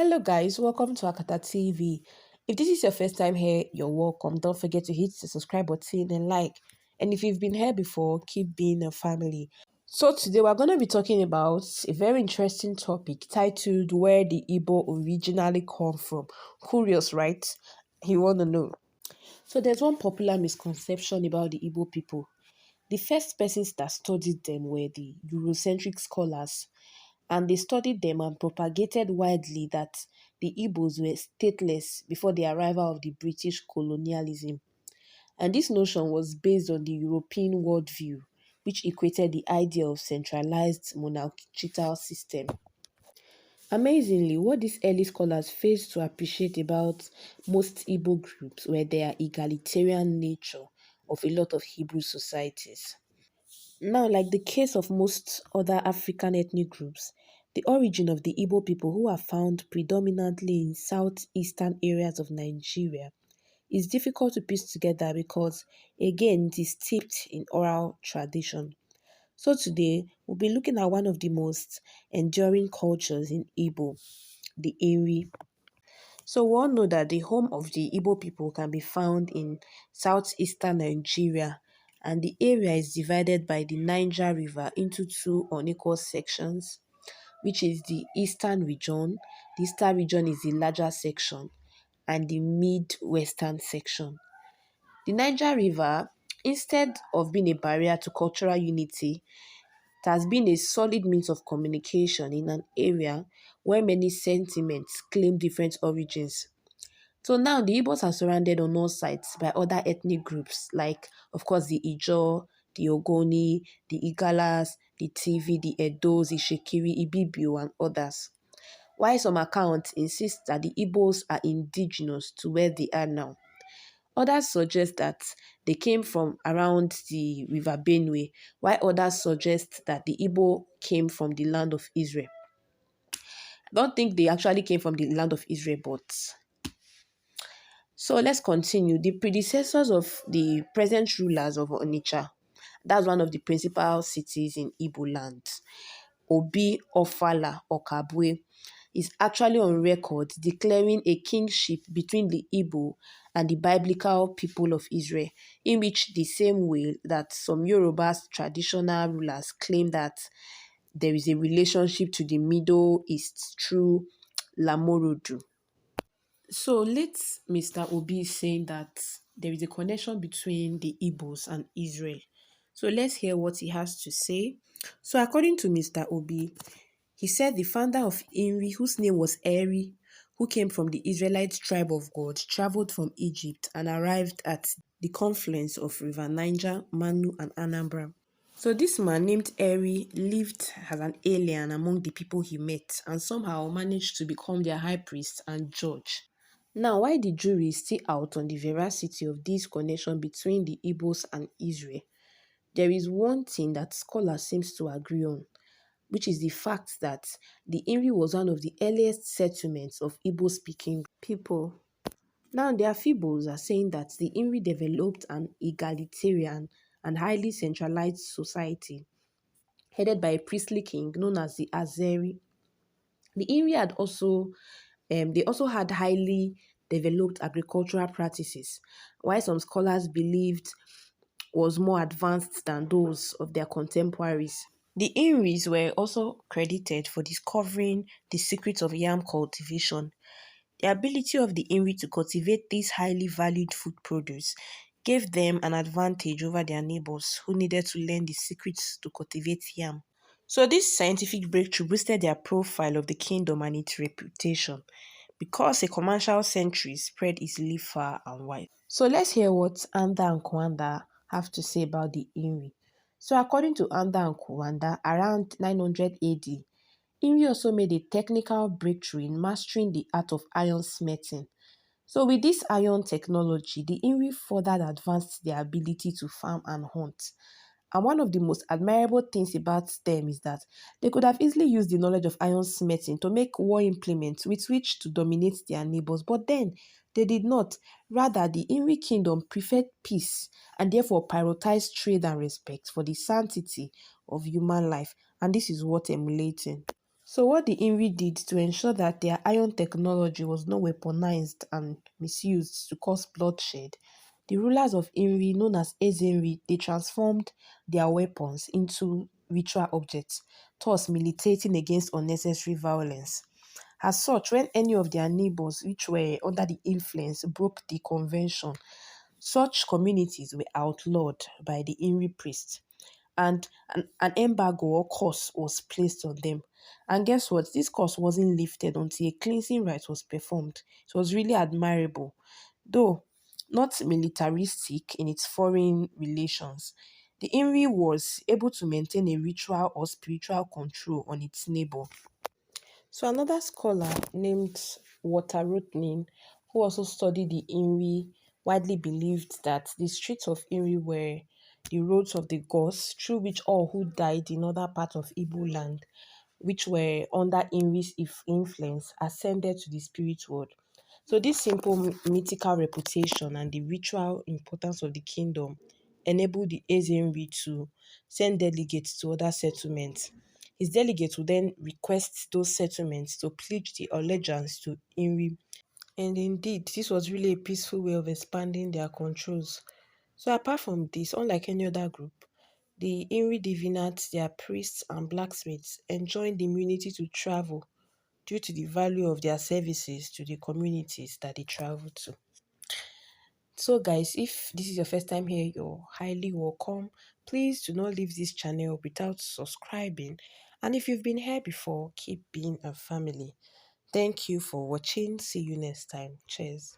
Hello guys, welcome to Akata TV. If this is your first time here, you're welcome. Don't forget to hit the subscribe button and like. And if you've been here before, keep being a family. So today we're going to be talking about a very interesting topic titled Where the Igbo Originally Come From. Curious, right? You want to know. So there's one popular misconception about the Igbo people. The first persons that studied them were the Eurocentric scholars, and they studied them and propagated widely that the Igbos were stateless before the arrival of the British colonialism. And this notion was based on the European worldview, which equated the idea of centralized monarchical system. Amazingly, what these early scholars failed to appreciate about most Igbo groups were their egalitarian nature of a lot of Hebrew societies. Now, like the case of most other African ethnic groups, the origin of the Igbo people, who are found predominantly in southeastern areas of Nigeria, is difficult to piece together because, again, it is steeped in oral tradition. So today, we'll be looking at one of the most enduring cultures in Igbo, the Eri. So we all know that the home of the Igbo people can be found in southeastern Nigeria, and the area is divided by the Niger River into two unequal sections, which is the eastern region. The eastern region is the larger section, and the mid-western section. The Niger River, instead of being a barrier to cultural unity, it has been a solid means of communication in an area where many sentiments claim different origins. So now the Igbos are surrounded on all sides by other ethnic groups like, of course, the Ijaw, the Ogoni, the Igalas, the Tivi, the Edos, the Shekiri, Ibibio, and others. While some accounts insist that the Igbos are indigenous to where they are now. Others suggest that they came from around the River Benue, while others suggest that the Igbo came from the land of Israel. I don't think they actually came from the land of Israel, but so let's continue. The predecessors of the present rulers of Onitsha, that's one of the principal cities in Igbo land, Obi Ofala or Kabwe, is actually on record declaring a kingship between the Igbo and the biblical people of Israel, in which the same way that some Yoruba's traditional rulers claim that there is a relationship to the Middle East through Lamorodu. So late Mr. Obi is saying that there is a connection between the Igbos and Israel. So let's hear what he has to say. So according to Mr. Obi, he said the founder of Inri, whose name was Eri, who came from the Israelite tribe of God, traveled from Egypt and arrived at the confluence of River Niger, Manu, and Anambra. So this man named Eri lived as an alien among the people he met and somehow managed to become their high priest and judge. Now, while the jury is still out on the veracity of this connection between the Igbos and Israel, there is one thing that scholars seem to agree on, which is the fact that the Inri was one of the earliest settlements of Igbo-speaking people. Now, their Fibos are saying that the Inri developed an egalitarian and highly centralized society headed by a priestly king known as the Azeri. The Inri had also they also had highly developed agricultural practices, while some scholars believed was more advanced than those of their contemporaries. The Inris were also credited for discovering the secret of yam cultivation. The ability of the Inri to cultivate this highly valued food produce gave them an advantage over their neighbors who needed to learn the secrets to cultivate yam. So this scientific breakthrough boosted their profile of the kingdom and its reputation because a commercial century spread easily far and wide. So let's hear what Anda and Kwanda have to say about the Inri. So according to Anda and Kwanda, around 900 AD, Inri also made a technical breakthrough in mastering the art of iron smelting. So with this iron technology, the Inri further advanced their ability to farm and hunt. And one of the most admirable things about them is that they could have easily used the knowledge of iron smelting to make war implements with which to dominate their neighbors. But then they did not. Rather, the Inri kingdom preferred peace and therefore prioritized trade and respect for the sanctity of human life. And this is what emulating. So what the INRI did to ensure that their iron technology was not weaponized and misused to cause bloodshed, the rulers of INRI, known as Ezenri, they transformed their weapons into ritual objects, thus militating against unnecessary violence. As such, when any of their neighbors, which were under the influence, broke the convention, such communities were outlawed by the INRI priests, and an embargo or curse was placed on them. And guess what? This curse wasn't lifted until a cleansing rite was performed. It was really admirable, though not militaristic in its foreign relations. The INRI was able to maintain a ritual or spiritual control on its neighbor. So another scholar named Walter Rotnin, who also studied the Inri, widely believed that the streets of Inri were the roads of the gods through which all who died in other parts of Igbo land, which were under Inri's influence, ascended to the spirit world. So this simple mythical reputation and the ritual importance of the kingdom enabled the Ezenri to send delegates to other settlements. His delegates would then request those settlements to pledge the allegiance to Inri. And indeed, this was really a peaceful way of expanding their controls. So apart from this, unlike any other group, the Inri divinats, their priests and blacksmiths enjoyed immunity to travel due to the value of their services to the communities that they travel to. So, guys, if this is your first time here, you're highly welcome. Please do not leave this channel without subscribing. And if you've been here before, keep being a family. Thank you for watching. See you next time. Cheers.